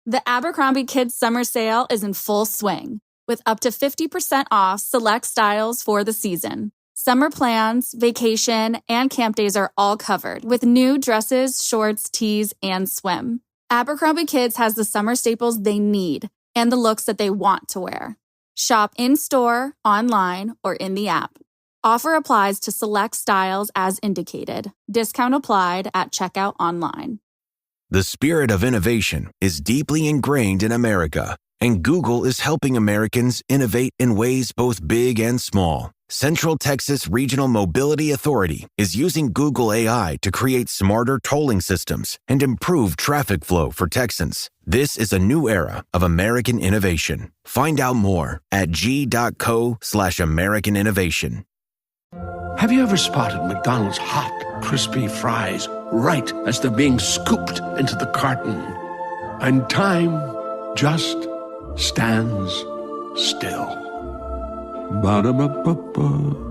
The Abercrombie Kids Summer Sale is in full swing, with up to 50% off select styles for the season. Summer plans, vacation, and camp days are all covered, with new dresses, shorts, tees, and swim. Abercrombie Kids has the summer staples they need and the looks that they want to wear. Shop in-store, online, or in the app. Offer applies to select styles as indicated. Discount applied at checkout online. The spirit of innovation is deeply ingrained in America, and Google is helping Americans innovate in ways both big and small. Central Texas Regional Mobility Authority is using Google AI to create smarter tolling systems and improve traffic flow for Texans. This is a new era of American innovation. Find out more at g.co/American innovation. Have you ever spotted McDonald's hot, crispy fries right as they're being scooped into the carton? And time just stands still. Ba-da-ba-ba-ba.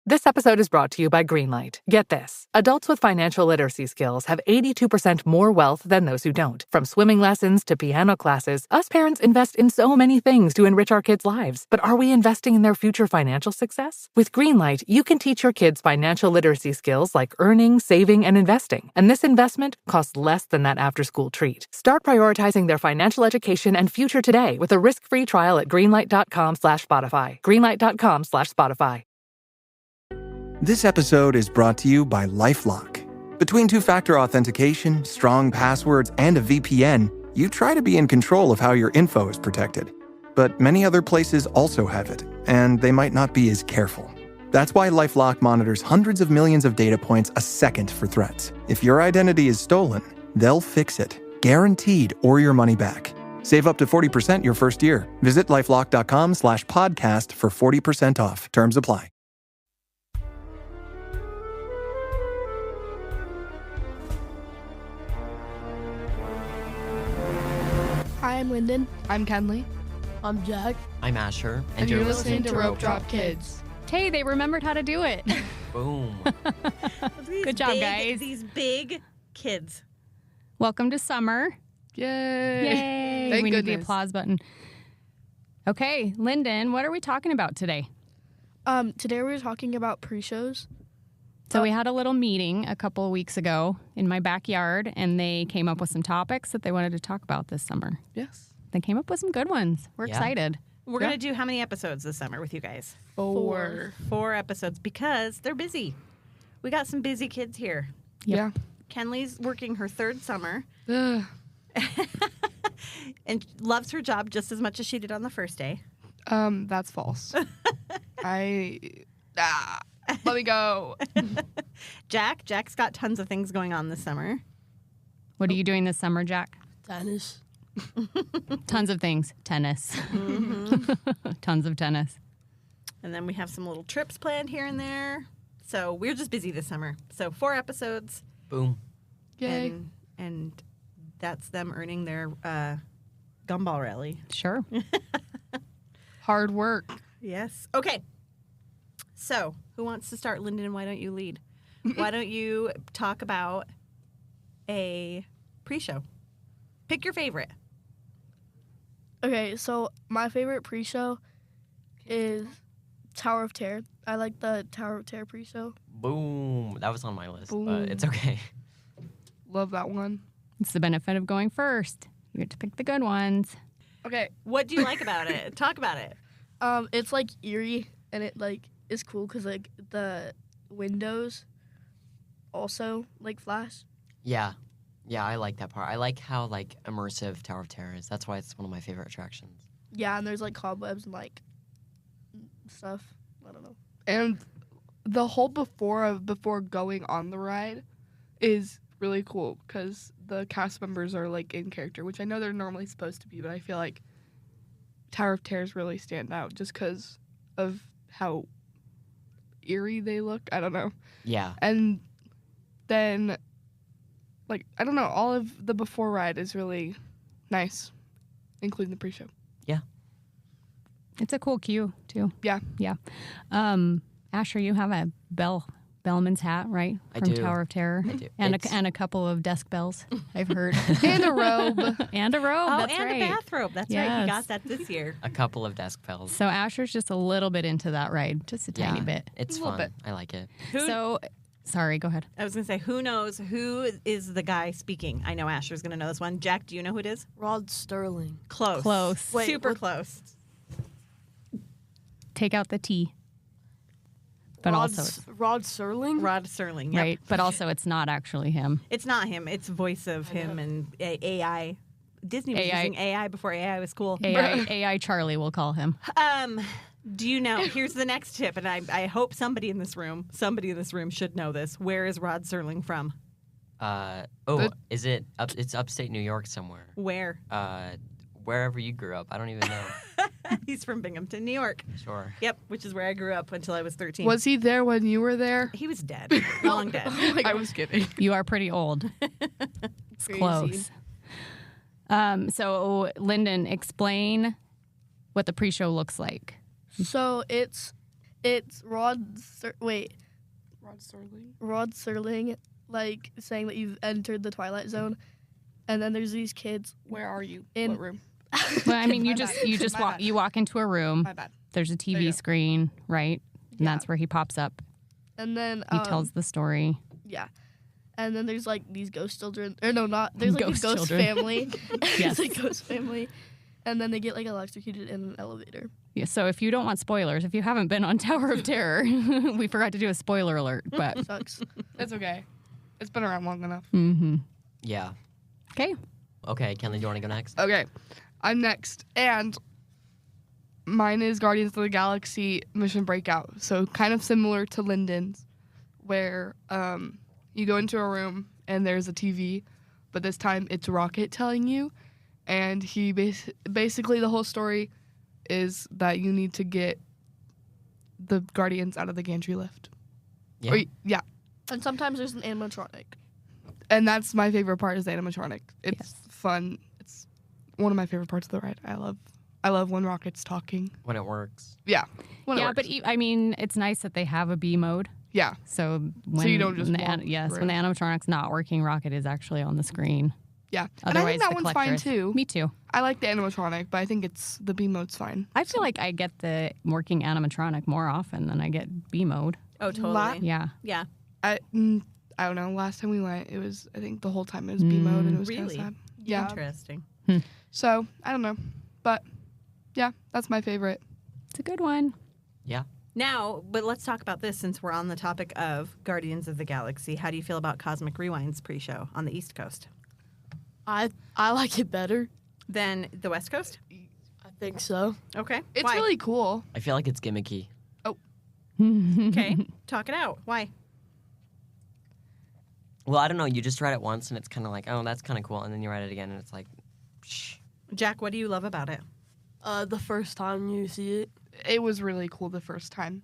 This episode is brought to you by Greenlight. Get this. Adults with financial literacy skills have 82% more wealth than those who don't. From swimming lessons to piano classes, us parents invest in so many things to enrich our kids' lives. But are we investing in their future financial success? With Greenlight, you can teach your kids financial literacy skills like earning, saving, and investing. And this investment costs less than that after-school treat. Start prioritizing their financial education and future today with a risk-free trial at greenlight.com/Spotify. Greenlight.com/Spotify. This episode is brought to you by LifeLock. Between two-factor authentication, strong passwords, and a VPN, you try to be in control of how your info is protected. But many other places also have it, and they might not be as careful. That's why LifeLock monitors hundreds of millions of data points a second for threats. If your identity is stolen, they'll fix it, guaranteed, or your money back. Save up to 40% your first year. Visit LifeLock.com/podcast for 40% off. Terms apply. Hi, I'm Lyndon. I'm Kenley. I'm Jack. I'm Asher. And you're listening to Ropedrop Kids. Hey, they remembered how to do it. Boom. Good job, guys. These big kids. Welcome to summer. Yay. Yay. We need the applause button. Okay, Lyndon, what are we talking about today? Today we're talking about pre-shows. So we had a little meeting a couple of weeks ago in my backyard, and they came up with some topics that they wanted to talk about this summer. Yes. They came up with some good ones. We're excited. We're going to do how many episodes this summer with you guys? 4. 4 episodes because they're busy. We got some busy kids here. Yep. Yeah. Kenley's working her 3rd summer Ugh. and loves her job just as much as she did on the first day. That's false. Let me go. Jack's got tons of things going on this summer. What are you doing this summer, Jack? Tennis. Tons of things. Tennis. Mm-hmm. Tons of tennis. And then we have some little trips planned here and there. So we're just busy this summer. So 4 episodes. Boom. Yay. And that's them earning their gumball rally. Sure. Hard work. Yes. Okay. So who wants to start? Lyndon, why don't you lead? Why don't you talk about a pre-show? Pick your favorite. Okay, so my favorite pre-show is Tower of Terror. I like the Tower of Terror pre-show. Boom. That was on my list, Boom. but it's okay. Love that one. It's the benefit of going first. You get to pick the good ones. Okay, What do you like about it? Talk about it. it's like eerie, and it like is cool because like the windows also like flash. Yeah. Yeah, I like that part. I like how, like, immersive Tower of Terror is. That's why it's one of my favorite attractions. Yeah, and there's like cobwebs and like stuff. I don't know. And the whole before going on the ride is really cool because the cast members are like in character, which I know they're normally supposed to be, but I feel like Tower of Terrors really stand out just because of how eerie they look. I don't know. Yeah. And then, like, I don't know, all of the before ride is really nice, including the pre-show. Yeah. It's a cool queue, too. Yeah. Yeah. Asher, you have a bell bellman's hat, right? I From do. Tower of Terror. I do. And It's- and a couple of desk bells, I've heard. And a robe. And a robe, Oh, that's and right. a bathrobe. That's right. Yes. He got that this year. A couple of desk bells. So Asher's just a little bit into that ride, just a tiny bit. It's A little fun. bit. I like it. So, sorry, go ahead. I was going to say, who knows who is the guy speaking? I know Asher's going to know this one. Jack, do you know who it is? Rod Sterling. Close. Close. Wait, Super what- close. Take out the T. But also, Rod Serling? Rod Serling. Yep. right, but also it's not actually him. It's not him. It's voice of him and AI. Disney was AI. using AI before AI was cool. AI Charlie, we'll call him. Do you know? Here's the next tip, and I hope somebody in this room should know this. Where is Rod Serling from? Is it up? It's upstate New York somewhere. Where? Wherever you grew up. I don't even know. He's from Binghamton, New York. Sure. Yep, which is where I grew up until I was 13. Was he there when you were there? He was dead. Long dead. I was kidding. You are pretty old. It's Crazy. close. So, Lyndon, explain what the pre-show looks like. So it's Rod Rod Sterling. Rod Serling, like saying that you've entered the Twilight Zone, and then there's these kids. Where are you? In- What room? Well, I mean, My you bad. just My walk. bad. You walk into a room. My bad. There's a There you TV go. screen, right? And Yeah. that's where he pops up. And then He tells the story. yeah, and then there's like these ghost children, or no, not there's like Ghost a ghost children. family. Yes. It's a ghost family, and then they get like electrocuted in an elevator. Yeah, so if you don't want spoilers, if you haven't been on Tower of Terror, we forgot to do a spoiler alert. But Sucks. It's okay. It's been around long enough. Yeah. okay, Okay, Kenley, do you want to go next? Okay, I'm next. And mine is Guardians of the Galaxy Mission Breakout. So kind of similar to Lyndon's, where you go into a room and there's a TV, but this time it's Rocket telling you. And he basically the whole story is that you need to get the Guardians out of the gantry lift. Yeah. Yeah. And sometimes there's an animatronic. And that's my favorite part is the animatronic. It's fun. It's one of my favorite parts of the ride. I love when Rocket's talking. When it works. Yeah. When it yeah, works. but I mean, it's nice that they have a B mode. yeah. So when you don't just when the, walk yes, through when the it. animatronic's not working, Rocket is actually on the screen. Yeah. And I Otherwise, think that the one's collector fine is- too. Me too. I like the animatronic, but I think the B mode's fine. I feel like I get the working animatronic more often than I get B mode. Oh, totally. Yeah. Yeah. I don't know. Last time we went, it was I think the whole time it was B mode and it was kind of Really? sad. Yeah. Interesting. So I don't know, but yeah, that's my favorite. It's a good one. Yeah. Now, but let's talk about this since we're on the topic of Guardians of the Galaxy. How do you feel about Cosmic Rewind's pre-show on the East Coast? I like it better. Than the West Coast? I think so. Okay. It's Why? really cool. I feel like it's gimmicky. Okay. Talk it out. Why? Well, I don't know. You just ride it once and it's kind of like, oh, that's kind of cool. And then you ride it again and it's like, shh. Jack, what do you love about it? The first time you see it. It was really cool the first time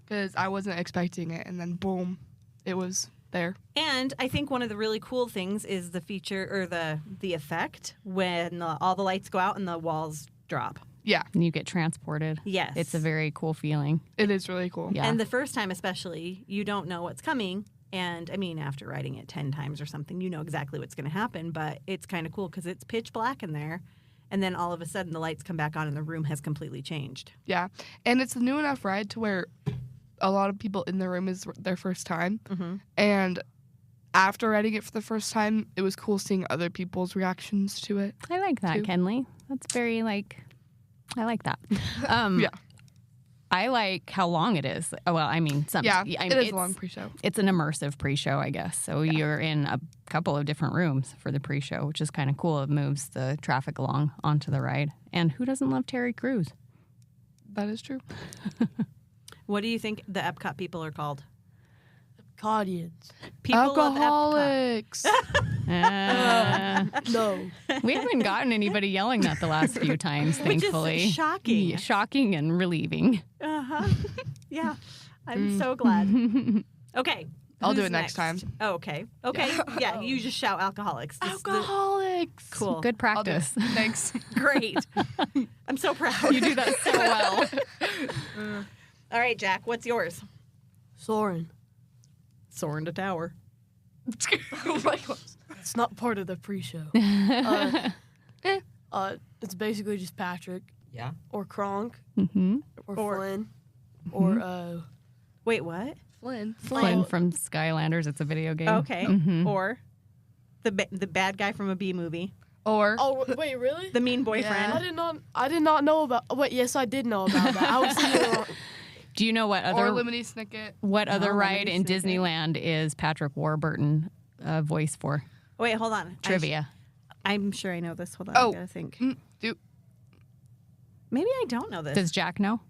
because I wasn't expecting it, and then boom, it was there. And I think one of the really cool things is the feature or the effect when all the lights go out and the walls drop. Yeah, And you get transported. Yes. It's a very cool feeling. it is really cool. Yeah. And the first time especially, you don't know what's coming. And I mean, after riding it 10 times or something, you know exactly what's going to happen. But it's kind of cool because it's pitch black in there. And then all of a sudden the lights come back on and the room has completely changed. Yeah, and it's a new enough ride to where a lot of people in the room is their first time. And after riding it for the first time, it was cool seeing other people's reactions to it. I like that, too. Kenley. That's very I like that. Yeah. I like how long it is. Oh, well, I mean, Yeah, I mean, it is it's a long pre-show. It's an immersive pre-show, I guess. So you're in a couple of different rooms for the pre-show, which is kind of cool. It moves the traffic along onto the ride. And who doesn't love Terry Crews? That is true. What do you think the Epcot people are called? Guardians. People of Epcot. Alcoholics. No. We haven't gotten anybody yelling that the last few times, Which thankfully. is shocking. Yeah, shocking and relieving. Uh-huh. Yeah. I'm so glad. Okay. I'll do who's it next time. Oh, okay. Okay. Yeah, you just shout alcoholics. This is the- Alcoholics. Cool. Good I'll do it. practice. Thanks. Great. I'm so proud. You do that so well. All right, Jack, what's yours? Soren. Soaring to tower. Oh my gosh. It's not part of the pre-show. It's basically just Patrick. Yeah. Or Kronk. Mm-hmm. Or Flynn. Or Wait, what? Flynn. Flynn from Skylanders. It's a video game. Okay. Mhm. Or the bad guy from a B movie. Or wait, really? The mean boyfriend. I did not know about. Wait, yes, I did know about that. I was thinking. Do you know what other or Lemony Snicket. what other Oh, ride Lemony in Snicket. Disneyland is Patrick Warburton voice for? Wait, hold on. Trivia. I'm sure I know this. Hold on. Oh. I gotta think. Maybe I don't know this. Does Jack know?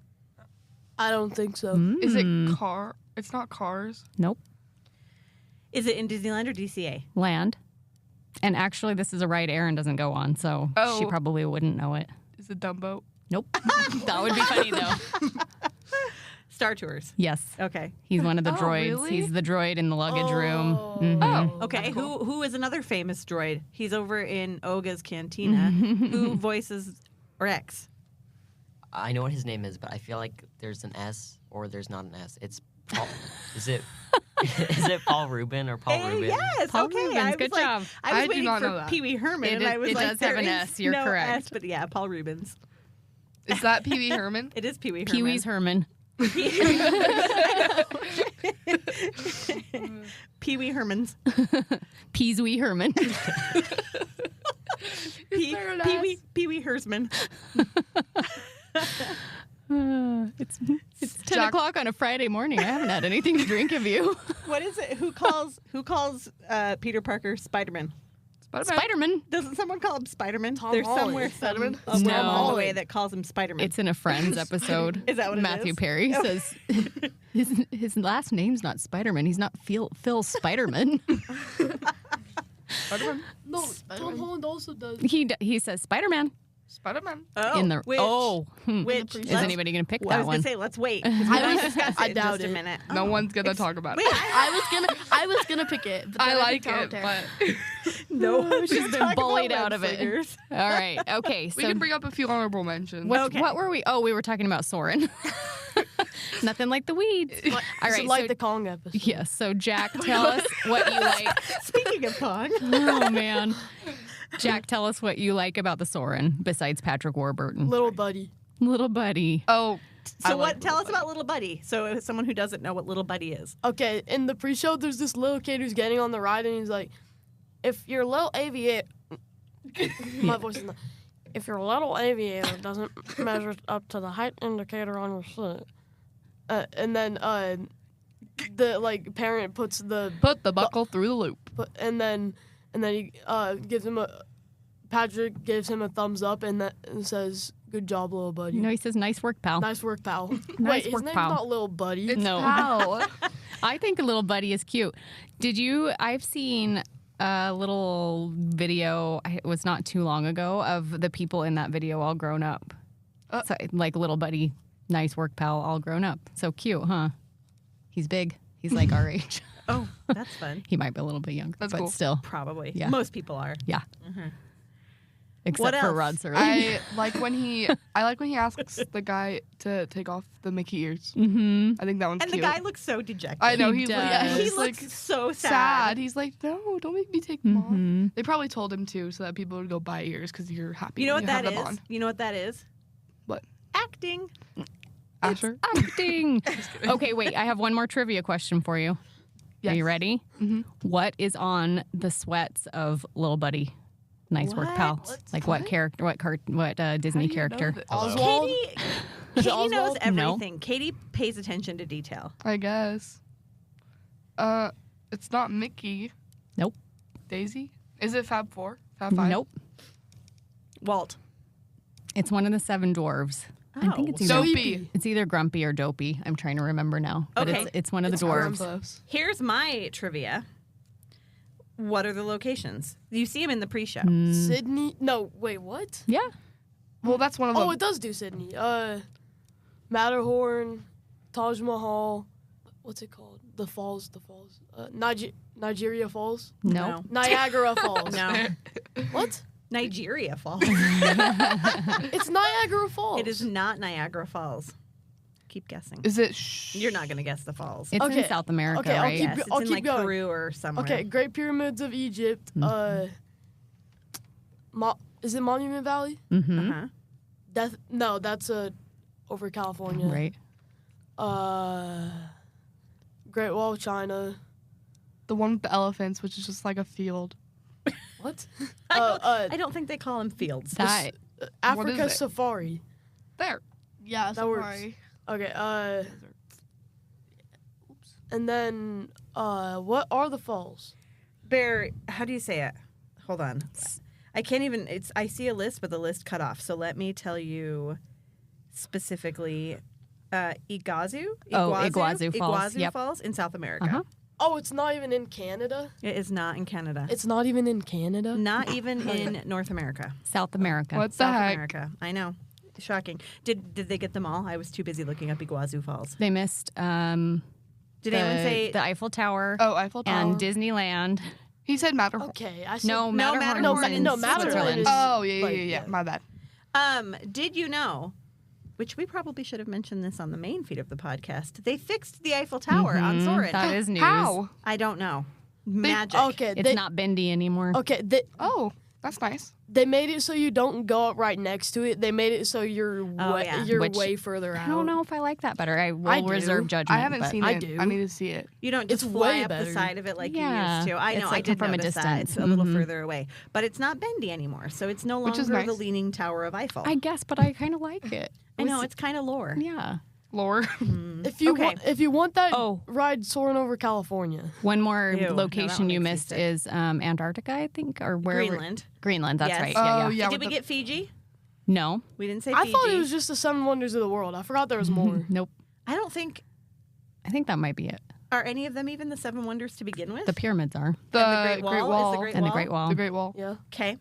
I don't think so. Is Mm. it car? It's not Cars. Nope. Is it in Disneyland or DCA? Land. And actually, this is a ride Erin doesn't go on, so she Oh. probably wouldn't know it. Is it Dumbo? Nope. That would be funny, though. Star Tours. Yes. Okay. He's one of the Oh, droids. really? He's the droid in the luggage room. Mhm. Oh. Okay. That's cool. Who is another famous droid? He's over in Oga's Cantina. Who voices Rex? I know what his name is, but I feel like there's an S or there's not an S. It's Paul. Is it Paul Rubin or Paul Rubin? Yes. Paul okay. Rubens, I was good like, job. I was I do waiting not know for that. Pee Wee Herman, It and I was does like, have there an is S. You're no correct. S, but yeah, Paul Rubens. Is that Pee Wee Herman? It is Pee Wee Herman. Pee Wee's Herman. Pee Wee Herman's. Peaswee Herman. Pee Wee Hersman. It's 10 o'clock on a Friday morning. I haven't had anything to drink of you. What is it? Who calls Peter Parker Spider-Man? Spider-Man. Doesn't someone call him Spider-Man? Tom There's Holland. somewhere Spider-Man? along No. the way that calls him Spider-Man. It's in a Friends episode. Is that what it Matthew is? Perry says his last name's not Spider-Man. He's not Phil Spider-Man. Spider-Man. No, Tom Holland also does. He says Spider-Man Spider-Man. oh, in the which, which Is let's- anybody going to pick I that was one? gonna say let's wait. 'cause we might discuss it I in doubt just a it. minute. No Oh. one's gonna talk about Wait, it. I was gonna pick it. But I then like picked it, Tom but no one's She's gonna been talk about bullied out of it. web-slingers. All right. Okay. we So can bring up a few honorable mentions. what were we? Oh, we were talking about Soren. Nothing like the weeds. All It's right. like so, the Kong episode. yes. So Jack, tell us what you like. Speaking of Kong, Oh man. Jack, tell us what you like about the Soren besides Patrick Warburton. Little buddy. Little buddy. Oh, I so like tell us about Little Buddy. So if someone who doesn't know what Little Buddy is. Okay, in the pre-show, there's this little kid who's getting on the ride, and he's like, "If your little aviator, my voice is not. If your little aviator doesn't measure up to the height indicator on your seat, and then the parent puts the put the buckle through the loop. and then he gives him Patrick gives him a thumbs up and says, "Good job, little buddy." No, he says, "Nice work, pal." Nice work, pal. Nice Wait, his work, name's pal. not Little Buddy. It's No. how. I think a little buddy is cute. I've seen a little video, it was not too long ago, of the people in that video all grown up. So, like little buddy, nice work, pal, all grown up. So cute, huh? He's big. He's like our age. Oh, that's fun. He might be a little bit younger, That's but cool. still. Probably. Yeah. Most people are. Yeah. Mhm. Except What for else? Rod Serling. I like when he asks the guy to take off the Mickey ears. Mm-hmm. I think that one's And cute. the guy looks so dejected. I know He he's does. like, Yeah, He he's looks like so sad. He's like, no, don't make me take them off. Mm-hmm. They probably told him to so that people would go buy ears because you're happy. You know when what that have them is? on. You know what that is? What? Acting. Asher? Acting. Okay, wait. I have one more trivia question for you. Yes. Are you ready? Mhm. What is on the sweats of Little Buddy? Nice work, pal. What? Like what character? What Disney do you know character? this? Oswald? Katie knows Oswald? everything. Katie pays attention to detail. I guess. It's not Mickey. Nope. Daisy? Is it Fab 4? Fab 5? Nope. Walt. It's one of the 7 dwarves. I think it's either Dopey. It's either Grumpy or Dopey. I'm trying to remember now. But Okay. it's one of the It's dwarves. Close. Here's my trivia. What are the locations? You see him in the pre-show. Sydney? No, wait, what? Yeah. Well, that's one of them. Oh, it does do Sydney. Matterhorn, Taj Mahal. What's it called? The falls. Nigeria Falls. No. Niagara Falls. No. What? Nigeria Falls. It's Niagara Falls. It is not Niagara Falls. Keep guessing. Is it? You're not going to guess the falls. It's Okay. in South America, Okay, I'll right? keep- Yes, it's I'll in keep like going. Peru or somewhere. Okay, Great Pyramids of Egypt. Is it Monument Valley? Mm-hmm. Uh-huh. That's over California. Right. Great Wall of China. The one with the elephants, which is just like a field. What? I don't think they call them fields. That Africa it? Safari. There. Yeah, That works. Safari. Okay. And then what are the falls? They're, how do you say it? Hold on. I can't even, I see a list, but the list cut off. So let me tell you specifically. Iguazu Falls. Yep. Falls in South America. Uh-huh. Oh, it's not even in Canada? It is not in Canada. It's not even in Canada? Not even in North America. South America. What the South heck? America. I know. Shocking. Did they get them all? I was too busy looking up Iguazu Falls. They missed Did anyone say the Eiffel Tower Oh, Eiffel Tower. and Disneyland. He said Matterhorn. Okay, I said No, Matterhorn. Matterhorn Matterhorn is Oh, yeah, like, yeah. My bad. Did you know, which we probably should have mentioned this on the main feed of the podcast, they fixed the Eiffel Tower on Soarin'. That is news. How? I don't know. Magic. Okay, It's not bendy anymore. Okay, Oh, that's nice. they made it so you don't go up right next to it. They made it so you're yeah. Which- way further out. I don't know if I like that better. I will I do. reserve judgment. I haven't but seen I it. do. I need to see it. You don't just It's fly way up the better. side of it like Yeah. you used to. I It's know. like I did from a notice that. distance. It's a little Mhm. further away. But it's not bendy anymore. So it's no Which longer is nice. the Leaning Tower of Eiffel. I guess, but I kind of like it. I know. It's kind of lore. Yeah. Lore. If you Okay. if you want that Oh. ride soaring over California. One more Ew, no, that location one you makes me missed sick. is Antarctica, I think, or where? Greenland. Greenland. That's Yes. right. Oh, Yeah. yeah. Did we with get Fiji? No. We didn't say I Fiji. thought it was just the 7 wonders of the world. I forgot there was more. Nope. I don't think. I think that might be it. Are any of them even the 7 wonders to begin with? The pyramids are, The and the Great Wall. Is the Great and Wall? the Great Wall. The Great Wall. Yeah. Okay.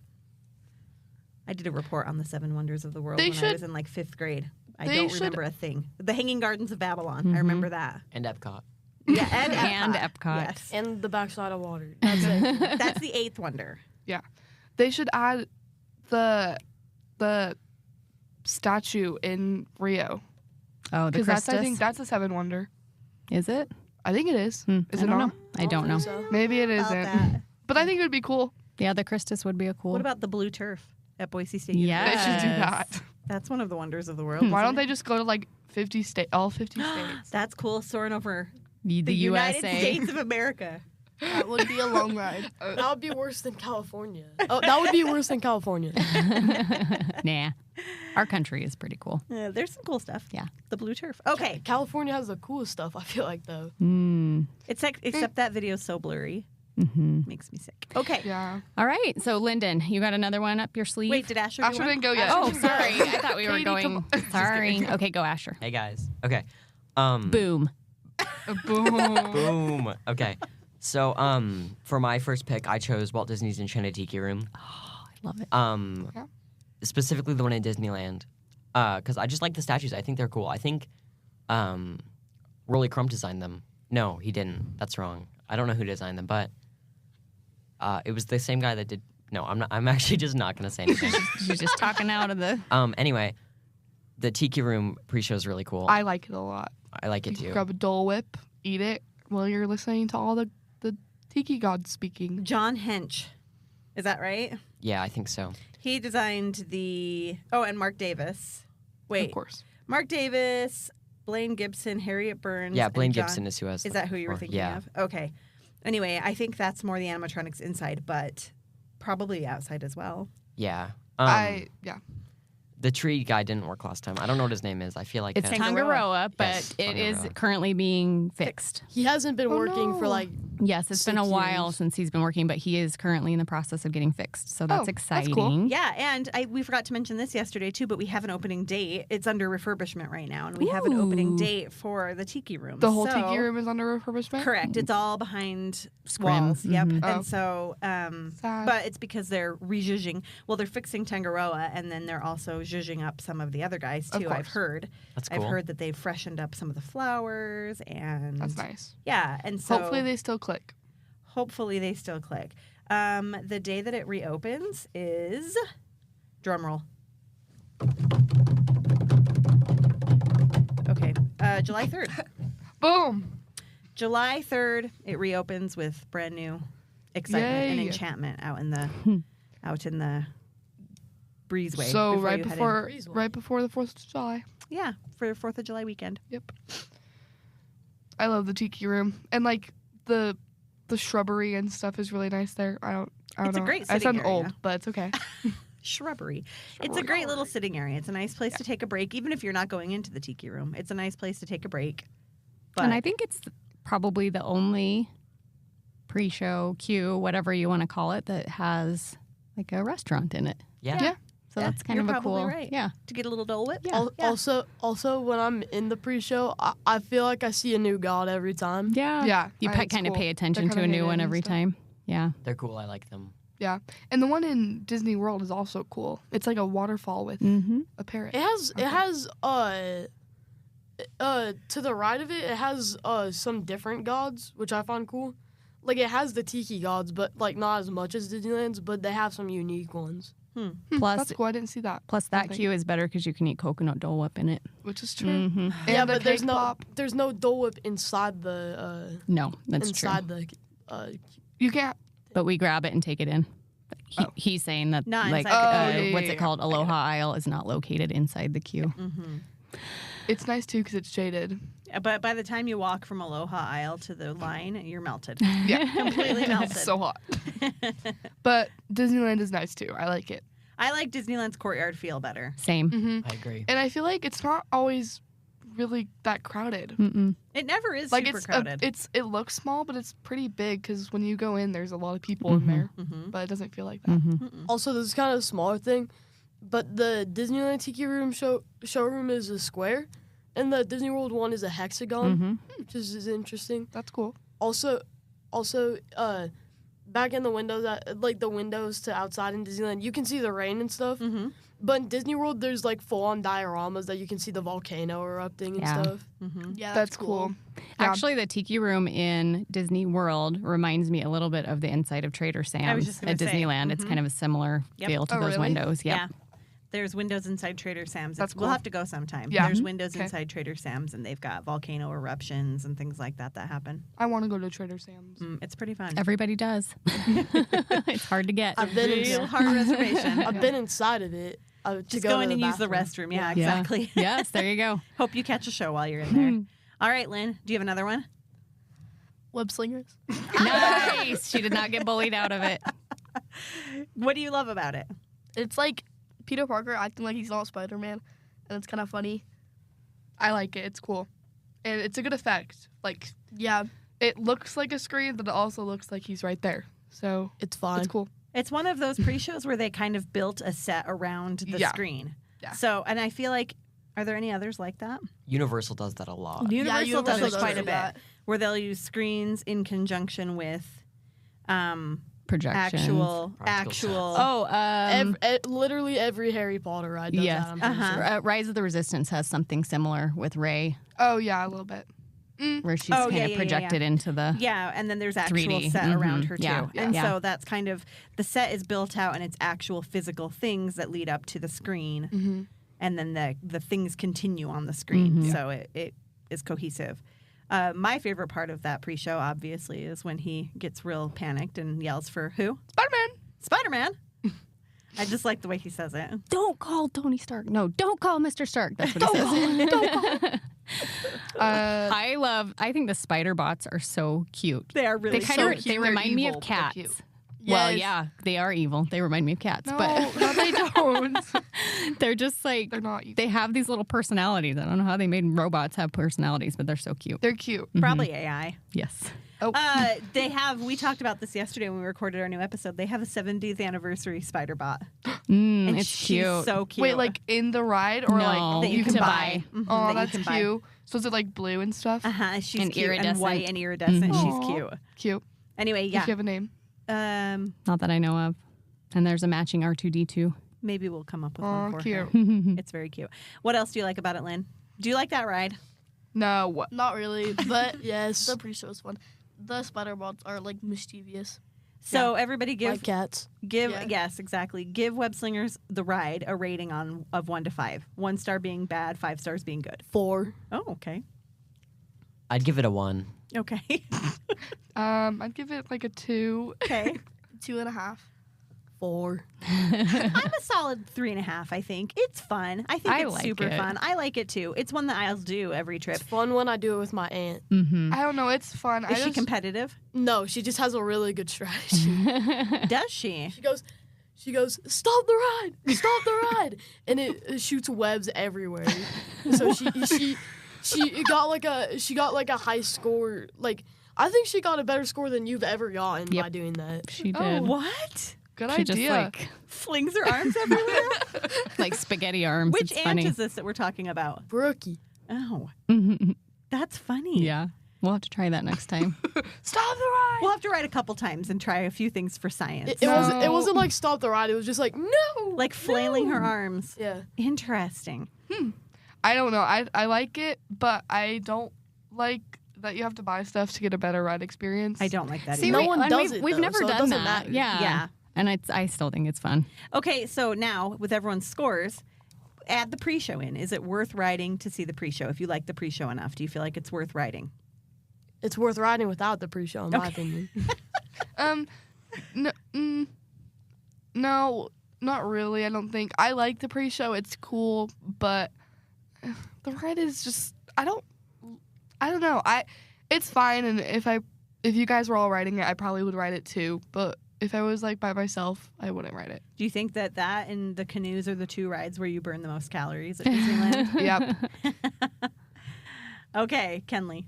I did a report on the 7 wonders of the world They when I should- was in like 5th grade. I they don't should- remember a thing. The Hanging Gardens of Babylon. I remember that. And Epcot. Yeah, and And Epcot. Epcot. Yes. And the backside of water. That's it. That's the 8th wonder. Yeah. They should add the statue in Rio. Oh, the Because Christus. I think that's a 7 wonder. Is it? I think it is. Is I it don't not? know. I don't know. think so. Maybe it About isn't. that. But I think it would be cool. Yeah, the Christus would be a cool. What about the blue turf at Boise State Yeah. They University? should do Yes. that. That's one of the wonders of the world. Why isn't don't they it? just go to like all 50 states? That's cool. Soaring over the the United USA? States of America. That would be a long ride. That would be worse than California. Oh, that would be worse than California. Nah. Our country is pretty cool. There's some cool stuff. Yeah. The blue turf. Okay. California has the coolest stuff, I feel like, though. Except that video's so blurry. Mm-hmm. Makes me sick. Okay. Yeah. All right. So, Lyndon, you got another one up your sleeve? Wait, did Asher do Asher one? didn't go yet. Oh, sorry. I thought we were Katie, going. come Sorry. Okay, go, Asher. Hey guys. Okay. Boom. Boom. Boom. Okay. So for my first pick, I chose Walt Disney's Enchanted Tiki Room. I love it. Specifically the one in Disneyland, because I just like the statues. I think they're cool. I think Rolly Crump designed them. No, he didn't. That's wrong. I don't know who designed them, but it was the same guy that did. No, I'm not. I'm actually just not gonna say anything. You're just talking out of the. Anyway, the Tiki Room pre-show is really cool. I like it a lot. I like You it can too. grab a Dole Whip, eat it while you're listening to all the tiki gods speaking. John Hench. Is that right? Yeah, I think so. He designed the... Oh, and Mark Davis. Wait. Of course. Mark Davis, Blaine Gibson, Harriet Burns. Yeah, and Blaine John- Gibson is who I was. Is that who you were looking for. thinking Yeah. of? Okay. Anyway, I think that's more the animatronics inside, but probably outside as well. Yeah. Yeah. The tree guy didn't work last time. I don't know what his name is. I feel like It's that- Tangaroa, but Yes, it is Tangaroa. currently being fixed. He hasn't been working for no. like. Yes, it's been a 6 while years. since he's been working, but he is currently in the process of getting fixed. So that's Oh, that's exciting. cool. Yeah, and we forgot to mention this yesterday too, but we have an opening date. It's under refurbishment right now, and we have an opening Ooh. date for the Tiki Room. The whole So- tiki room is under refurbishment? Correct. It's all behind Scrim. walls. Yep. Mhm. Oh. And so, Sad. but it's because they're re-zhuzhing. Well, they're fixing Tangaroa, and then they're also zhuzhing up some of the other guys Of too. I've course. heard. That's I've cool. heard that they've freshened up some of the flowers, and That's nice. yeah. And so Hopefully they still click. hopefully they still click. The day that it reopens is drum roll. Okay. July 3rd. Boom. July 3rd, it reopens with brand new excitement and Yay. enchantment out in the breezeway. So before you head in. right before the 4th of July. Yeah, for 4th of July weekend. Yep. I love the tiki room, and like the shrubbery and stuff is really nice there. I don't It's a know. great I sitting sound area. old, but it's okay. Shrubbery. It's a great little sitting area. It's a nice place to take a break, even if you're not going into the tiki room. It's a nice place to take a break. But And I think it's probably the only pre-show queue, whatever you want to call it, that has like a restaurant in it. Yeah. Yeah. So that's kind you're of a probably cool. right. Yeah. To get a little Dole Whip. Yeah. Also, when I'm in the pre-show, I feel like I see a new god every time. Yeah. Yeah, You it's kind of cool. pay attention They're to a kinda new hidden one and every stuff. time. Yeah. They're cool. I like them. Yeah, and the one in Disney World is also cool. It's like a waterfall with Mm-hmm. a parrot. It has to the right of it has some different gods, which I find cool. Like it has the tiki gods, but like not as much as Disneyland's, but they have some unique ones. Plus, That's cool. I didn't see that. plus that Okay. queue is better because you can eat coconut Dole Whip in it. Which is true. Mm-hmm. And Yeah, the but there's cake no pop. there's no Dole Whip inside the No, that's inside true. the You can't. But we grab it and take it in. He's saying that Not like inside the queue. what's Yeah. it called? Aloha Isle is not located inside the queue. It's nice too because it's shaded. But by the time you walk from Aloha Isle to the line, you're melted. Yeah, Completely melted. It's so hot. But Disneyland is nice too. I like it. I like Disneyland's courtyard feel better. Same. I agree. And I feel like it's not always really that crowded. Mm-mm. It never is Like super it's crowded. it looks small, but it's pretty big because when you go in, there's a lot of people in there. But it doesn't feel like that. Also, this is kind of a smaller thing, but the Disneyland Tiki Room showroom is a square, and the Disney World one is a hexagon, which is interesting. That's cool. Also, back in the windows, like the windows to outside in Disneyland, you can see the rain and stuff. But in Disney World, there's like full-on dioramas that you can see the volcano erupting and Yeah. stuff. Yeah, That's cool. Yeah. Actually, the Tiki Room in Disney World reminds me a little bit of the inside of Trader Sam's just gonna at say, Disneyland. It's kind of a similar Yep. feel to Oh, those really? windows. Yep. Yeah. There's windows inside Trader Sam's. That's We'll cool. have to go sometime. Yeah. There's windows Okay. inside Trader Sam's, and they've got volcano eruptions and things like that happen. I want to go to Trader Sam's. It's pretty fun. Everybody does. It's hard to get. I've been Real hard reservation. I've been inside of it. To Just go go to in and use the bathroom. restroom. Yeah, Yeah. exactly. Yes, there you go. Hope you catch a show while you're in there. All right, Lynn, do you have another one? Web slingers. Nice. She did not get bullied out of it. What do you love about it? It's like Peter Parker acting like he's not Spider-Man, and it's kind of funny. I like it. It's cool. And it's a good effect. Like, Yeah, it looks like a screen, but it also looks like he's right there. So It's fine. it's cool. It's one of those pre-shows where they kind of built a set around the Yeah. screen. Yeah. So, and I feel like, are there any others like that? Universal does that a lot. Universal does Universal it does quite a do bit, that. where they'll use screens in conjunction with Projections. actual. Oh, Literally every Harry Potter ride does yes. that. I'm pretty sure. Rise of the Resistance has something similar with Rey, Oh, yeah, a little bit. where she's Oh, kind yeah, of yeah, projected into the. Yeah, and then there's actual 3D. set around her too. Yeah. And Yeah. so that's kind of the set is built out and it's actual physical things that lead up to the screen. And then the things continue on the screen. So it is cohesive. My favorite part of that pre-show, obviously, is when he gets real panicked and yells for who? Spider-Man! Spider-Man. I just like the way he says it. Don't call Tony Stark. No, don't call Mr. Stark. That's what he says. Don't call. I think the spider bots are so cute. They are really They so kind of cute. they They're remind me evil, of but they're cats. cute. Well, Yes. yeah, they are evil. They remind me of cats, No, but no, they don't. they're just like They're not evil. they have these little personalities. I don't know how they made robots have personalities, but they're so cute. They're cute. Probably AI. Yes. We talked about this yesterday when we recorded our new episode. They have a 70th anniversary spider bot. Mm, it's she's cute. so cute. Wait, like in the ride or No. like that you can to buy. buy. Mhm, Oh, that that's you can buy. cute. So is it like blue and stuff? She's And cute and white iridescent. and iridescent. Aw. She's cute. Cute. Anyway, Does she yeah. have a name? Not that I know of. And there's a matching R2D2. Maybe we'll come up with Oh, one for cute. her. It's very cute. What else do you like about it, Lynn? Do you like that ride? No. What? not really, but Yes. the pre-show is fun. The spider bots are like mischievous. So everybody give Like cats. Yeah. yes, exactly. Give Web Slingers the ride a rating of 1 to 5. 1 star being bad, 5 stars being good. 4. Oh, okay. I'd give it a 1. Okay. I'd give it like a 2. Okay. 2.5. 4. I'm a solid 3.5, I think. It's fun. I think I it's like super it. fun. I like it too. It's one that I'll do every trip. It's fun when I do it with my aunt. Mm-hmm. I don't know. It's fun. Is she competitive? No, she just has a really good strategy. Does she? She goes, stop the ride, stop the ride, and it shoots webs everywhere. So she got like a high score. Like I think she got a better score than you've ever gotten by doing that. She did. Oh, What? Good She idea. just like Flings her arms everywhere? like spaghetti arms. Which it's aunt funny. is this that we're talking about? Brookie. Oh, Mm-hmm. that's funny. Yeah. We'll have to try that next time. Stop the ride. We'll have to ride a couple times and try a few things for science. It wasn't like stop the ride. It was just like no, like flailing her arms. Yeah. Interesting. I don't know. I like it, but I don't like that you have to buy stuff to get a better ride experience. I don't like that See, either. No one and does it, We've though, never so it done doesn't that. matter. Yeah. Yeah. And I still think it's fun. Okay, so now with everyone's scores, add the pre-show in. Is it worth riding to see the pre-show? If you like the pre-show enough, do you feel like it's worth riding? It's worth riding without the pre-show, in my opinion. No, not really. I don't think. I like the pre-show. It's cool, but the ride is just. I don't know. It's fine, and if you guys were all riding it, I probably would ride it too. But if I was like by myself, I wouldn't ride it. Do you think that and the canoes are the two rides where you burn the most calories at Disneyland? Yep. Okay, Kenley.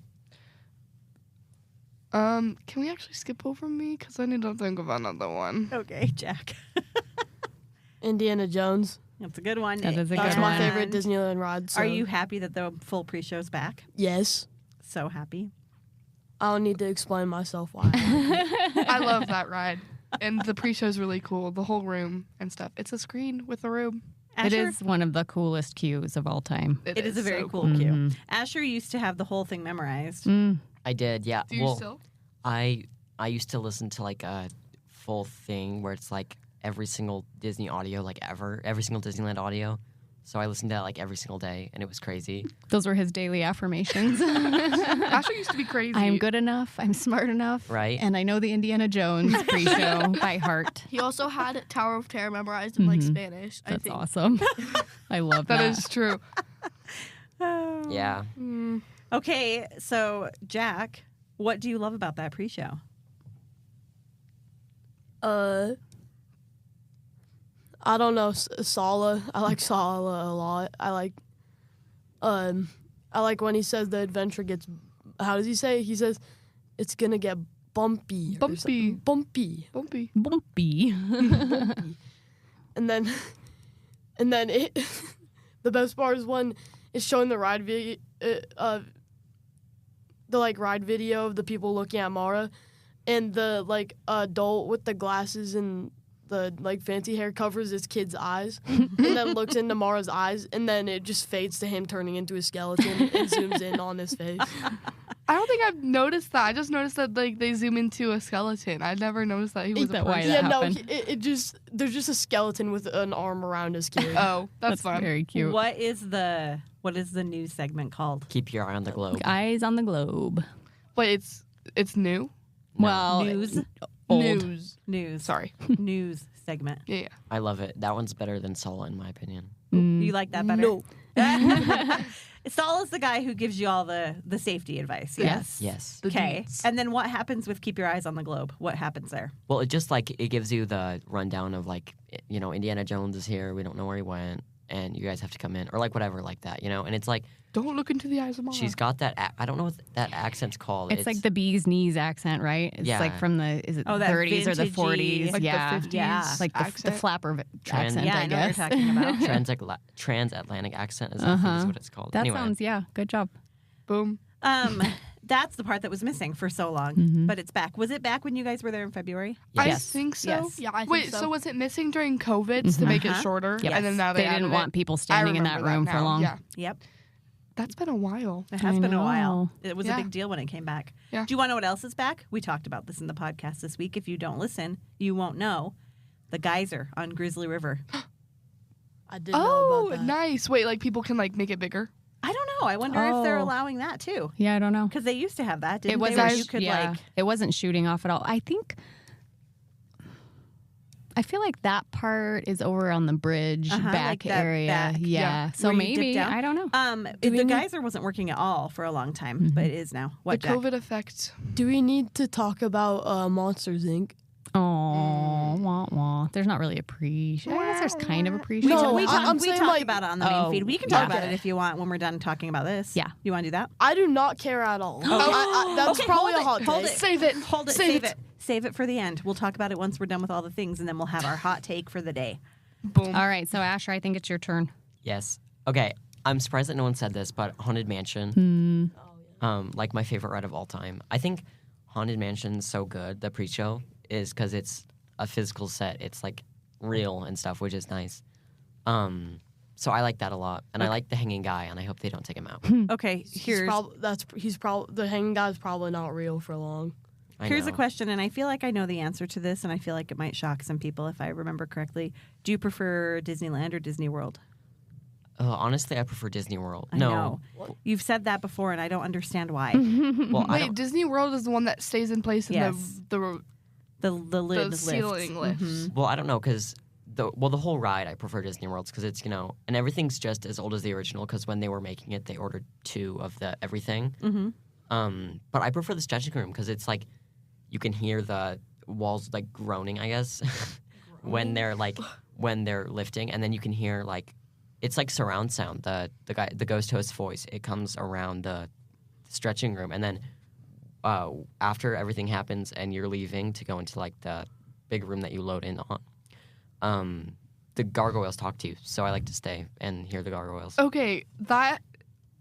Can we actually skip over me? Because I need to think of another one. Okay, Jack. Indiana Jones. That's a good one. That is a That's good my one. favorite Disneyland ride. So. Are you happy that the full pre-show's back? Yes. So happy. I don't need to explain myself why. I love that ride. And the pre-show's really cool. The whole room and stuff. It's a screen with a room. Asher? It is one of the coolest queues of all time. It is a very so cool cool. queue. Mhm. Asher used to have the whole thing memorized. Mm. I did, yeah. Do you still? I used to listen to like a full thing where it's like every single Disney audio, like every single Disneyland audio. So I listened to that like every single day, and it was crazy. Those were his daily affirmations. Asher used to be crazy. I'm good enough. I'm smart enough. Right. And I know the Indiana Jones pre-show by heart. He also had Tower of Terror memorized in like Spanish. I That's think. awesome. I love that. That is true. Yeah. Okay, so Jack, what do you love about that pre-show? I don't know, Sala. I like Sala a lot. I like when he says the adventure gets. How does he say? He says it's gonna get bumpy. or Bumpy. something. Bumpy. Bumpy. Bumpy. And then it. The best part is when it's showing the ride video. The like ride video of the people looking at Mara, and the like adult with the glasses and the like fancy hair covers his kid's eyes, and then looks into Mara's eyes, and then it just fades to him turning into a skeleton and zooms in on his face. I don't think I've noticed that. I just noticed that like they zoom into a skeleton. I never noticed that he was a that why person. that Yeah, no, happened? it just there's just a skeleton with an arm around his kid. Oh, that's fun. very cute. What is the news segment called? Keep your eye on the globe. Eyes on the globe. But it's new. Well, News. old. News. Sorry. News segment. Yeah. I love it. That one's better than Solo, in my opinion. You like that better? No. Saul is the guy who gives you all the safety advice. Yes. Yes. Okay. And then what happens with Keep Your Eyes on the Globe? What happens there? Well, it just like it gives you the rundown of like, you know, Indiana Jones is here. We don't know where he went, and you guys have to come in, or like whatever, like that, you know. And it's like Don't look into the eyes of Mama. she's got that. I don't know what that accent's called. It's like the bee's knees accent, right? It's Yeah. like from the that 30s or the vintagey, 40s. like yeah. the 50s Yeah. Like the accent. flapper Trans- accent, Yeah, I I know what you're guess. talking about. transatlantic accent is, I think is what it's called. That anyway, sounds, yeah, good job. Boom. That's the part that was missing for so long, but it's back. Was it back when you guys were there in February? I Yes. think so. Yes. Yeah, I think Wait, so. was it missing during COVID to make it shorter? Yep. And then now They added didn't it? want people I standing in that remember room for now. long. Yeah. Yep. That's been a while. It has I been a while. know. It was Yeah. a big deal when it came back. Yeah. Do you want to know what else is back? We talked about this in the podcast this week. If you don't listen, you won't know. The geyser on Grizzly River. I didn't know Oh, about that. nice. Wait, like people can like make it bigger? I don't know. I wonder if they're Oh. allowing that too. Yeah, I don't know. Because they used to have that, didn't It they? wasn't. Where you could It wasn't shooting off at all. I feel like that part is over on the bridge like back that area. back, yeah. So where you dip maybe down. I don't know. The geyser wasn't working at all for a long time, but it is now. What, the Jack? COVID effect. Do we need to talk about Monsters Inc? Oh, wah wah. There's not really a pre-show. I guess there's kind of a pre-show. No, we I'm saying, talked like- about it on the main feed. We can talk about okay. it if you want when we're done talking about this. Yeah. You want to do that? I do not care at all. That's probably a hot Hold take. it. Save it. Hold it. Save Save it. Save it for the end. We'll talk about it once we're done with all the things, and then we'll have our hot take for the day. Boom. All right, so Asher, I think it's your turn. Yes. Okay. I'm surprised that no one said this, but Haunted Mansion, like my favorite ride of all time. I think Haunted Mansion's so good. The pre-show is because it's a physical set. It's like real and stuff, which is nice. So I like that a lot, and I like the hanging guy, and I hope they don't take him out. Okay, here's He's probably the hanging guy's probably not real for long. Here's a question, and I feel like I know the answer to this, and I feel like it might shock some people if I remember correctly. Do you prefer Disneyland or Disney World? Honestly, I prefer Disney World. I know. You've said that before, and I don't understand why. Well, I Wait, don't. Disney World is the one that stays in place in Yes. the The lid lifts. ceiling lifts. Well, I don't know because the whole ride I prefer Disney World's because it's and everything's just as old as the original because when they were making it they ordered 2 of the everything. But I prefer the stretching room because it's like you can hear the walls like groaning, I guess, when they're lifting, and then you can hear like it's like surround sound. The ghost host's voice, it comes around the stretching room, and then after everything happens and you're leaving to go into like the big room that you load in on, the gargoyles talk to you. So I like to stay and hear the gargoyles. Okay, that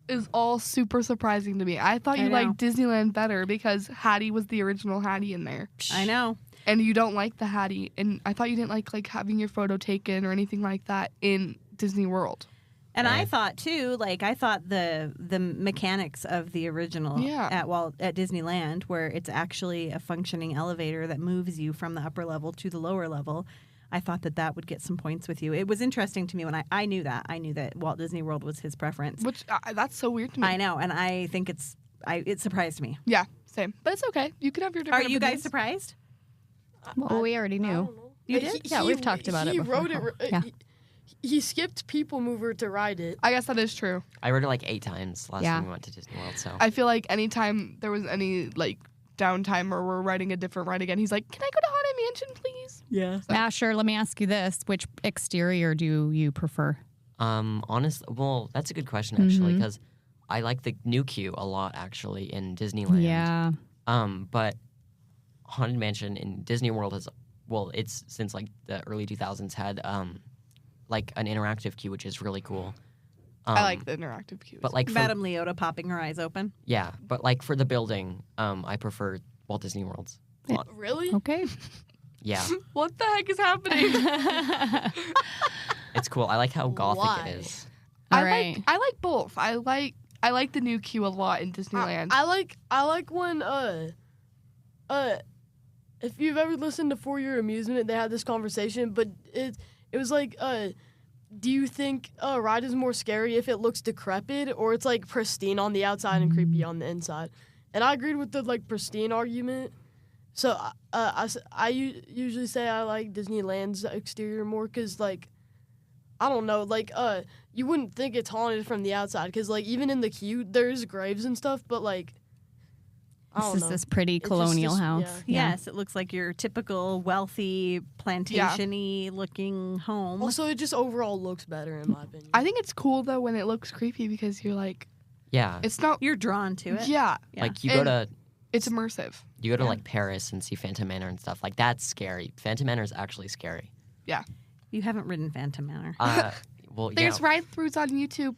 is all super surprising to me. I thought you I know. liked Disneyland better because Hattie was the original Hattie in there. I know. And you don't like the Hattie. And I thought you didn't like having your photo taken or anything like that in Disney World. And I thought too, I thought the mechanics of the original at Disneyland, where it's actually a functioning elevator that moves you from the upper level to the lower level, I thought that would get some points with you. It was interesting to me when I knew that. I knew that Walt Disney World was his preference. Which, that's so weird to me. I know, and I think it surprised me. Yeah, same. But it's okay. You can have your different Are you guys opinions. surprised? Well, we already knew. You did? Yeah, we've talked about it He before. wrote it. Yeah. He skipped People Mover to ride it. I guess that is true. I rode it like 8 times last Yeah. time we went to Disney World. So I feel like anytime there was any downtime or we're riding a different ride again, he's like, "Can I go to Haunted Mansion, please?" Yeah. Asher, let me ask you this: which exterior do you prefer? honestly, well, that's a good question actually because I like the new queue a lot actually in Disneyland. Yeah. But Haunted Mansion in Disney World has, it's since like the early 2000s had like an interactive queue, which is really cool. I like the interactive queues. But like for, Madame Leota popping her eyes open. yeah, but like for the building, I prefer Walt Disney World's. Really? Okay. Yeah, What the heck is happening? it's cool. I like how gothic Why? it is. All I right. like both. I like the new queue a lot in Disneyland. I like when if you've ever listened to For Your Amusement, they had this conversation, but it was like do you think a ride is more scary if it looks decrepit or it's like pristine on the outside and creepy on the inside? And I agreed with the like pristine argument. So I usually say I like Disneyland's exterior more because like I don't know, like you wouldn't think it's haunted from the outside because like even in the queue there's graves and stuff, but like I This don't is know. this pretty It's colonial just- house. yeah. Yes, it looks like your typical wealthy plantation-y looking home. Also, it just overall looks better in my opinion. I think it's cool though when it looks creepy because you're like, Yeah, it's not. You're drawn to it. Yeah, like you And- go to it's immersive. like Paris and see Phantom Manor and stuff. Like that's scary. Phantom Manor is actually scary. Yeah. You haven't ridden Phantom Manor. Well, There's yeah, ride-throughs on YouTube.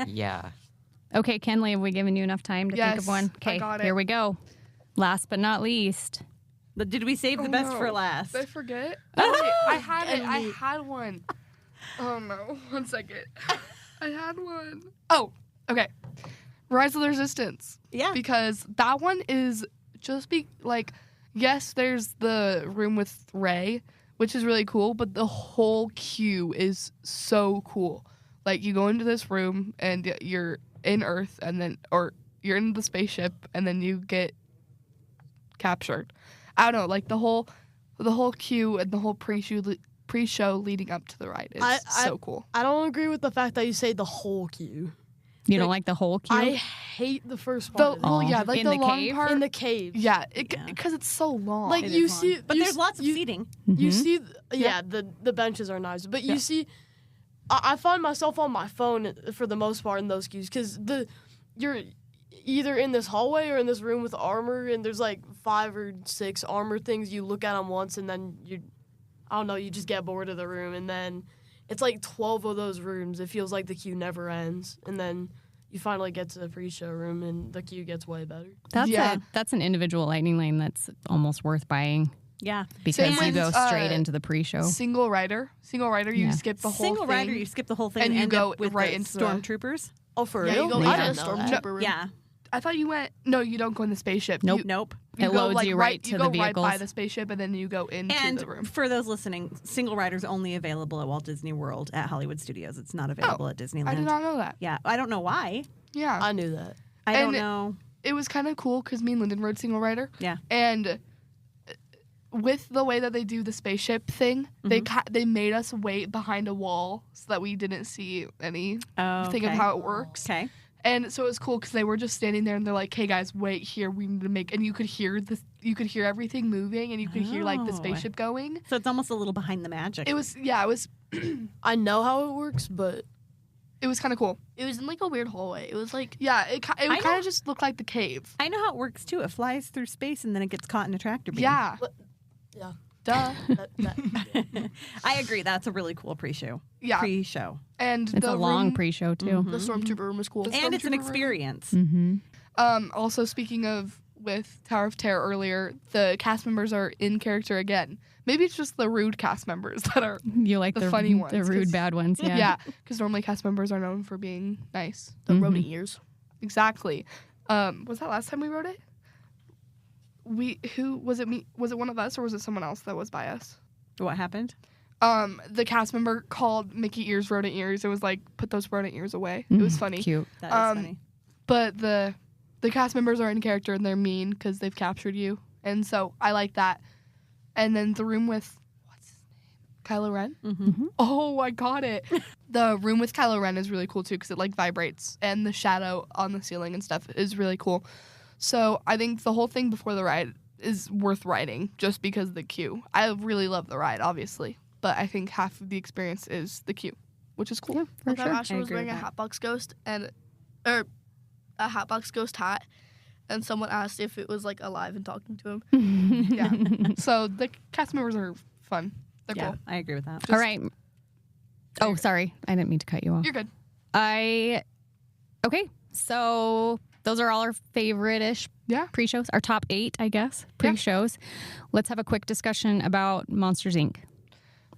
yeah. Okay, Kenley, have we given you enough time to think Yes, of one? I Okay, got it. here we go. Last but not least. But did we save the best for last? Did I forget? Oh, wait, I had it. I had one. Oh no! 1 second. I had one. Oh, okay. Rise of the Resistance. Yeah. Because that one is just yes, there's the room with Rey, which is really cool, but the whole queue is so cool. Like, you go into this room, and you're in Earth, or you're in the spaceship, and then you get captured. I don't know, like, the whole queue and the whole pre-show leading up to the ride is so cool. I don't agree with the fact that you say the whole queue. You don't like the whole queue? I hate the first part. In the the long cave? part. In the cave. Yeah, because it's so long. Like, you see... But there's lots of seating. You see... Yeah, the benches are nice. But you see... I find myself on my phone for the most part in those queues because you're either in this hallway or in this room with armor, and there's like 5 or 6 armor things. You look at them once, and then you just get bored of the room, and then it's like 12 of those rooms. It feels like the queue never ends, and then you finally get to the pre-show room, and the queue gets way better. That's an individual lightning lane that's almost worth buying. Yeah. Because you go straight into the pre-show. Single rider, you skip the whole thing. Single rider, you skip the whole thing and you end go up with right the into stormtroopers. Oh, for real? Yeah, you go I into didn't the know that. stormtrooper room. Yeah. I thought you went... No, you don't go in the spaceship. Nope. It go, loads like, you right to the You go vehicles. right by the spaceship, and then you go into And the room. for those listening, single rider's only available at Walt Disney World at Hollywood Studios. It's not available at Disneyland. I did not know that. Yeah, I don't know why. Yeah. I knew that. I don't know. It was kind of cool because me and Lyndon rode single rider. Yeah. And with the way that they do the spaceship thing, they made us wait behind a wall so that we didn't see anything of how it works. Okay. And so it was cool because they were just standing there and they're like, "Hey guys, wait here. We need to make." And you could hear everything moving, and you could hear like the spaceship going. So it's almost a little behind the magic. It was. I know how it works, but It was kind of cool. It was in like a weird hallway. It was like it kind of just looked like the cave. I know how it works too. It flies through space and then it gets caught in a tractor beam. Yeah. yeah. Duh. I agree. That's a really cool pre-show. Yeah. Pre-show. And It's the a long room, pre-show too. the stormtrooper room was cool. And it's an Stormtrooper room. experience. Also, speaking of with Tower of Terror earlier, the cast members are in character again. Maybe it's just the rude cast members that are You like the funny ones. the rude 'cause- bad ones. Yeah. Yeah, because normally cast members are known for being nice. The roadie ears. Exactly. Was that last time we wrote it? Who was it? Me? Was it one of us or was it someone else that was by us? What happened? The cast member called Mickey Ears rodent ears. It was like, put those rodent ears away. It was funny. Cute. That is funny. But the cast members are in character and they're mean because they've captured you, and so I like that. And then the room with what's his name, Kylo Ren. Oh, I got it. The room with Kylo Ren is really cool too because it like vibrates, and the shadow on the ceiling and stuff is really cool. So I think the whole thing before the ride is worth riding just because of the queue. I really love the ride, obviously, but I think half of the experience is the queue, which is cool. Yeah, for Like sure. Asher was agree wearing a with that. Hatbox Ghost or a Hatbox Ghost hat, and someone asked if it was like alive and talking to him. Yeah. So the cast members are fun. They're Yeah, cool. I agree with that. All right. Oh, sorry. I didn't mean to cut you off. You're good. Okay. So those are all our favorite-ish pre-shows. Our top 8, I guess, pre-shows. Let's have a quick discussion about Monsters, Inc.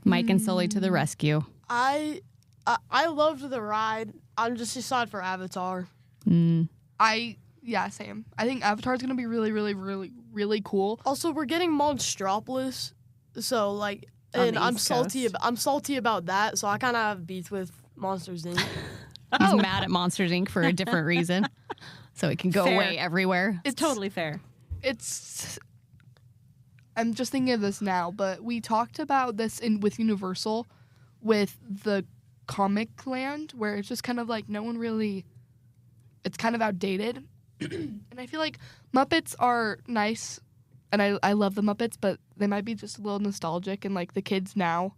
Mike and Sully to the rescue. I loved the ride. I'm just excited for Avatar. Same. I think Avatar's gonna be really, really, really, really cool. Also, we're getting Monstropolis, so like, On and the I'm East salty. Coast. I'm salty about that. So I kind of have beef with Monsters Inc. He's mad at Monsters, Inc. for a different reason. So it can go Fair. away everywhere. It's totally fair. I'm just thinking of this now, but we talked about this with Universal, with the Comic Land, where it's just kind of like no one really. It's kind of outdated, and I feel like Muppets are nice, and I love the Muppets, but they might be just a little nostalgic, and like the kids now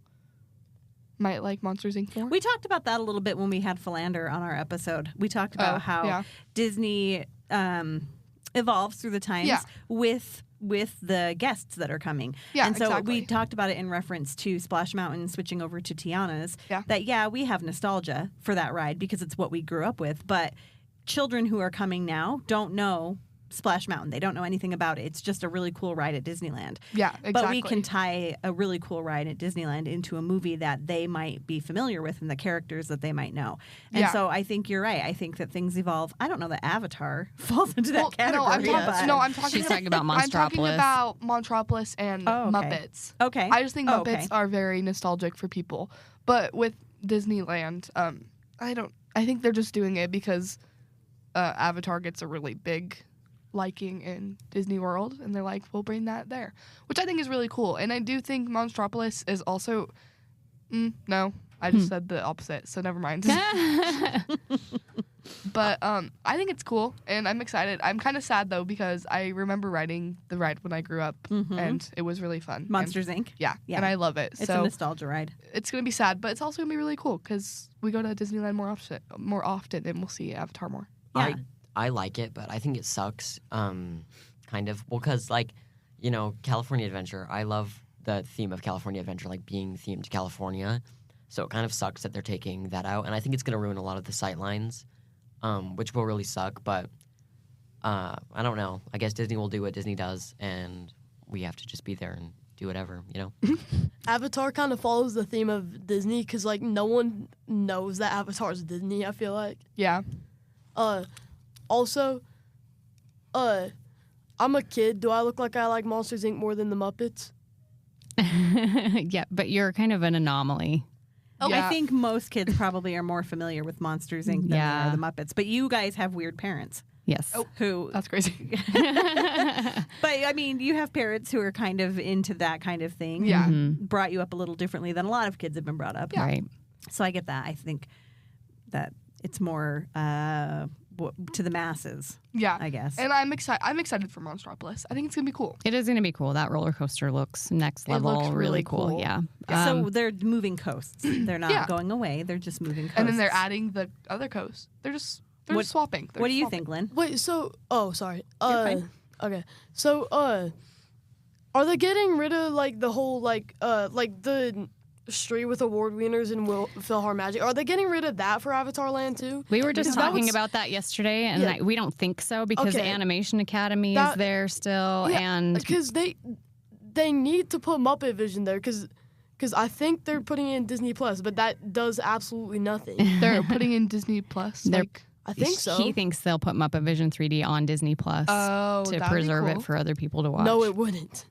might like Monsters Inc. more. We talked about that a little bit when we had Philander on our episode. We talked about how Disney evolves through the times with the guests that are coming. Yeah, and so exactly. we talked about it in reference to Splash Mountain switching over to Tiana's. Yeah. That, we have nostalgia for that ride because it's what we grew up with. But children who are coming now don't know Splash Mountain. They don't know anything about it. It's just a really cool ride at Disneyland. Yeah, exactly. But we can tie a really cool ride at Disneyland into a movie that they might be familiar with and the characters that they might know. And so I think you're right. I think that things evolve. I don't know that Avatar falls into that category. I'm talking She's talking about I'm talking Monstropolis. about Monstropolis and Muppets. Okay. I just think Muppets are very nostalgic for people. But with Disneyland, I think they're just doing it because Avatar gets a really big liking in Disney World, and they're like, we'll bring that there, which I think is really cool. And I do think Monstropolis is also no, I just said the opposite, so never mind. But I think it's cool, and I'm excited. I'm kind of sad though because I remember riding the ride when I grew up, and it was really fun. Monsters Inc. Yeah, and I love it. It's so a nostalgia ride. it's gonna be sad, but it's also gonna be really cool because we go to Disneyland more often, and we'll see Avatar more. Yeah. I like it, but I think it sucks. Kind of. Well, because California Adventure. I love the theme of California Adventure, like being themed to California. So it kind of sucks that they're taking that out, and I think it's gonna ruin a lot of the sight lines. Which will really suck, but I don't know. I guess Disney will do what Disney does, and we have to just be there and do whatever, Avatar kind of follows the theme of Disney because, like, no one knows that Avatar is Disney, I feel like. Yeah. Also, I'm a kid. Do I look like I like Monsters, Inc. more than the Muppets? Yeah, but you're kind of an anomaly. Oh, Yeah. I think most kids probably are more familiar with Monsters Inc. than they are the Muppets. But you guys have weird parents. Yes. Who? That's crazy. But I mean, you have parents who are kind of into that kind of thing. Yeah. Brought you up a little differently than a lot of kids have been brought up. Right. So I get that. I think that it's more to the masses. Yeah, I guess. And I'm excited for Monstropolis. I think it's gonna be cool. It is going to be cool. That roller coaster looks next It level. looks really cool. cool. Yeah. So they're moving coasts. They're not Yeah. going away. They're just moving coasts. And then they're adding the other coast. They're just swapping. What do you think, Lynn? Wait, so... Oh, sorry. fine. Okay. So, are they getting rid of, like, the whole, like the street with award winners in PhilharMagic? Are they getting rid of that for Avatar Land, too? We were just Because that talking was- about that yesterday, and Yeah. we don't think so because the Okay. Animation Academy is there still, and Because they need to put Muppet Vision there, because I think they're putting in Disney Plus, but that does absolutely nothing. They're putting in Disney Plus. They're- Like, I think so. he thinks they'll put Muppet Vision 3D on Disney Plus oh, to that'd be preserve cool. it for other people to watch. No, it wouldn't.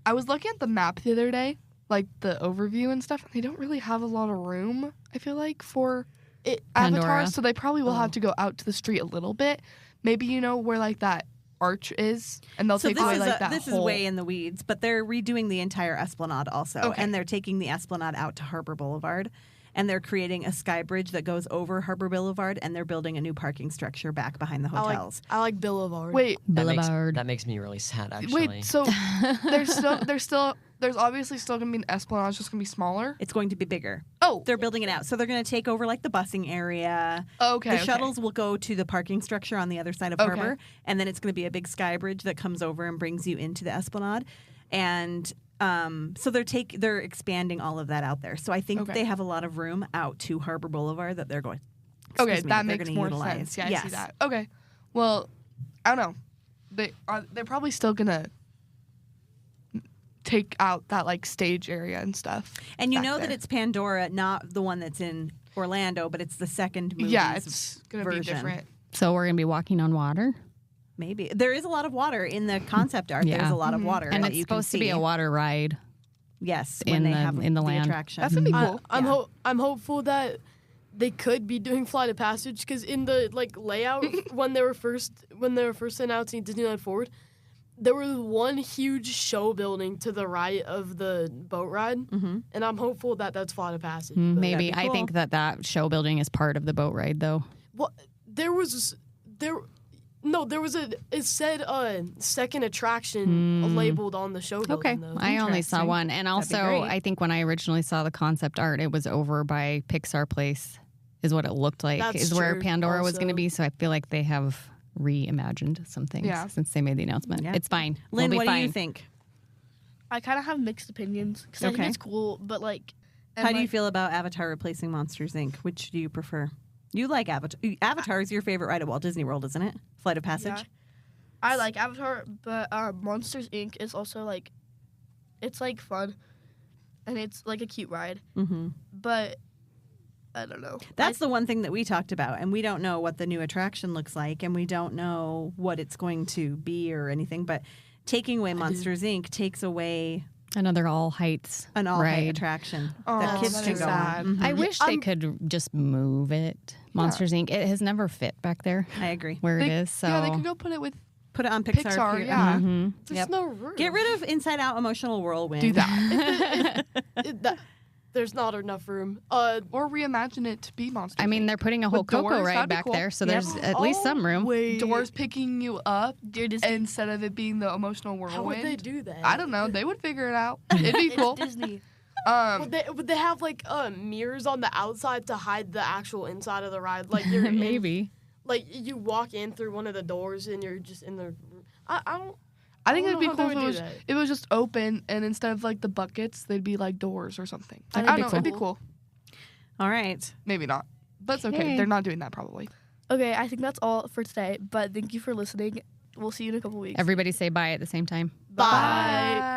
I was looking at the map the other day, like the overview and stuff, and they don't really have a lot of room, I feel like, for Pandora. avatars, so they probably will have to go out to the street a little bit. Maybe, where like that arch is, and they'll take away like that This is whole... way in the weeds, but they're redoing the entire Esplanade also, Okay. and they're taking the Esplanade out to Harbor Boulevard, and they're creating a sky bridge that goes over Harbor Boulevard, and they're building a new parking structure back behind the hotels. I like Boulevard. Wait, Boulevard. That makes me really sad, actually. wait, so there's obviously still gonna be an Esplanade, it's just gonna be smaller. It's going to be bigger. Oh, They're building it out, so they're going to take over like the busing area. okay. The okay. shuttles will go to the parking structure on the other side of Okay. Harbor, and then it's going to be a big sky bridge that comes over and brings you into the Esplanade. And so they're expanding all of that out there. So I think Okay. they have a lot of room out to Harbor Boulevard that they're going. Okay, excuse me, that they're makes gonna more utilize. sense. Yeah, I Yes. see that. Okay, well, I don't know. They're probably still gonna take out that like stage area and stuff. And you back know there. that it's Pandora, not the one that's in Orlando, but it's the second movie. Yeah, it's gonna version. be different. So we're going to be walking on water? Maybe there is a lot of water in the concept art. Yeah. There's a lot of water, And that it's you can supposed to be see. a water ride. Yes, in when they the- have in the land. attraction. That's gonna be cool. I'm hopeful that they could be doing Flight of Passage because in the like layout when they were first announcing Disneyland Forward, there was one huge show building to the right of the boat ride, and I'm hopeful that that's Flight of Passage. but- Maybe. That'd be I cool. think that show building is part of the boat ride, though. Well, there was it said second attraction labeled on the show building. Okay. Though. I only saw Interesting. one. And That'd be also, great. I think when I originally saw the concept art, it was over by Pixar Place, is what it looked like, That's is where true, Pandora was going to also. be. So I feel like they have reimagined some things Yeah. since they made the announcement. Yeah. It's fine. Lynn, we'll be what fine. do you think? I kind of have mixed opinions because I Okay. think it's cool, but like, and, How do you like, feel about Avatar replacing Monsters Inc.? Which do you prefer? You like Avatar. Avatar is your favorite ride at Walt Disney World, isn't it? Flight of Passage? Yeah. I like Avatar, but Monsters Inc. is also like, it's like fun, and it's like a cute ride. Mm-hmm. But I don't know. That's the one thing that we talked about, and we don't know what the new attraction looks like, and we don't know what it's going to be or anything, but taking away Monsters Inc. takes away Another all heights An all-height ride. attraction Oh, that kids that's can go sad. on. I wish they could just move it. Monsters Inc. It has never fit back there I agree. where it is. So Yeah, they could go put it with Put it on Pixar. Pixar, Pier. yeah. There's Yep. no room. Get rid of Inside Out Emotional Whirlwind. do that. There's not enough room. Or reimagine it to be Monsters. I mean, Inc. they're putting a whole With Coco doors, ride that'd be back cool. there, so Yep. there's at least some room. Wait. Doors picking you up Dude, instead of it being the emotional whirlwind. How would they do that? I don't know. They would figure it out. It'd be cool. It's Disney. Would they have like mirrors on the outside to hide the actual inside of the ride? Like you're in- Maybe. like you walk in through one of the doors and you're just in the. I don't. I think I it'd don't be know how cool they if would it do was, that. it was just open, and instead of like the buckets, they'd be like doors or something. I That'd don't be know. It'd be cool. cool. All right. Maybe not. But it's okay. Okay. They're not doing that probably. Okay, I think that's all for today. But thank you for listening. We'll see you in a couple weeks. Everybody say bye at the same time. Bye.